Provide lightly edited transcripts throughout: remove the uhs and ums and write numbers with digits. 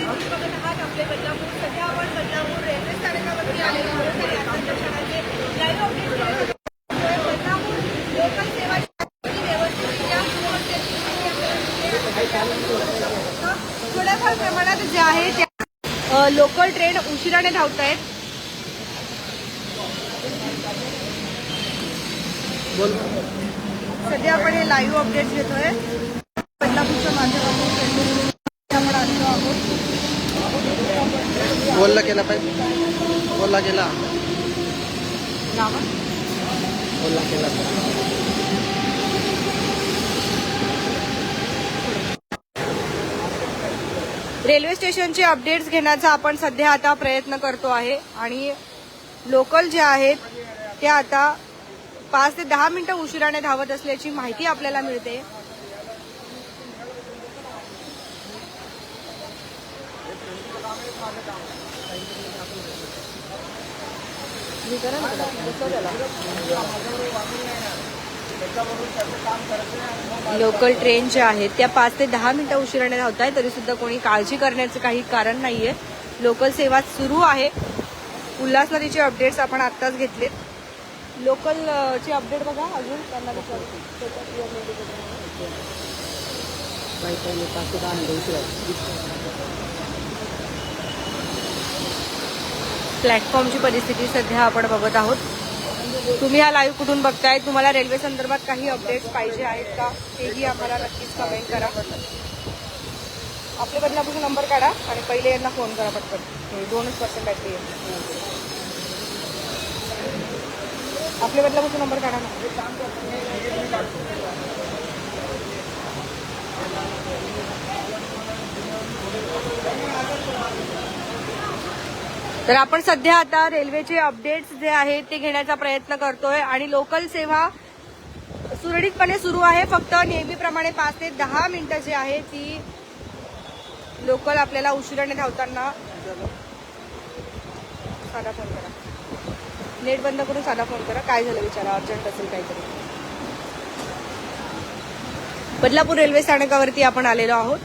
तुम्ही बघत आहात आपले बदलापूर. सध्या आपण बदलापूर रेल्वे स्थानकावरती आलेलो आहोत आणि आताच्या क्षणाचे लाईव्ह अपडेट बदलापूर लोकल सेवा व्यवस्थितरित्या सुरू असल्याची माहिती आपल्याला थोड्याफार प्रमाणात जे आहे त्या लोकल ट्रेन उशिराने धावत आहेत. सध्या आपण हे लाईव्ह अपडेट घेतोय बदलापूरच्या माध्यमातून आपण आलेलो आहोत. बोलला केला पाहिजे, बोलला केला बोलला केला. रेल्वे स्टेशनचे अपडेट्स घेण्याचा आपण सध्या आता प्रयत्न करतो आहे आणि लोकल जे आहेत ते आता 5 ते 10 मिनिटं उशिराने धावत असल्याची माहिती आपल्याला मिळते. लोकल ट्रेन ज्या आहेत त्या 5 ते 10 मिनिटं उशिराने धावत आहे, तरी सुद्धा कोणी काळजी करण्याचं काही कारण नाहीये. लोकल सेवा सुरू आहे. उल्हास नदीचे अपडेट्स आपण आत्ताच घेतलेत. लोकलचे अपडेट बघा अजून त्यांना प्लॅटफॉर्मची परिस्थिती सध्या आपण बघत आहोत. तुम्ही हा लाईव्ह कुठून बघताय? तुम्हाला रेल्वे संदर्भात काही अपडेट्स पाहिजे आहेत का तेही आम्हाला नक्कीच कमेंट करा. आपल्या बदलापूरचा नंबर काढा आणि पहिले यांना फोन करा पटकन. 2% बॅटरी आहे. आपल्या बदलापूरचा नंबर काढा ना. तर आपण सध्या आता रेल्वेचे अपडेट्स जे आहेत ते घेण्याचा प्रयत्न करतोय आणि लोकल सेवा सुरळीतपणे सुरू आहे. फक्त नेहमीप्रमाणे 5 ते 10 मिनिटं जे आहे ती लोकल आपल्याला उशिराने धावताना. साधा फोन करा, नेट बंद करून साधा फोन करा. काय झालं विचारा, अर्जंट असेल काहीतरी. बदलापूर रेल्वे स्थानकावरती आपण आलेलो आहोत.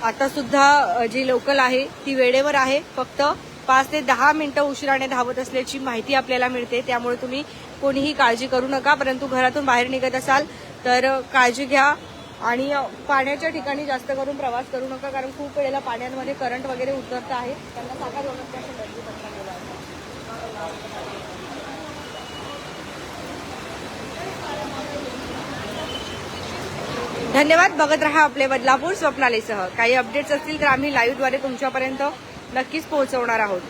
आता सुद्धा जी लोकल आहे ती वेळेवर आहे. फक्त 5 ते 10 मिनिटं उशिराने धावत असल्याची माहिती आपल्याला मिळते. त्यामुळे तुम्ही कोणीही काळजी करू नका. परंतु घरातून बाहेर निघत असाल तर काळजी घ्या आणि पाण्याच्या ठिकाणी जास्त करून प्रवास करू नका, कारण खूप वेळेला पाण्यामध्ये करंट वगैरे उतरत आहे. त्यांना सांगा धन्यवाद. बघत रहा आपले बदलापूर स्वप्नालीसह. काही अपडेट्स असतील तर आम्ही लाईव्हद्वारे तुमच्यापर्यंत नक्कीच पोहोचवणार आहोत.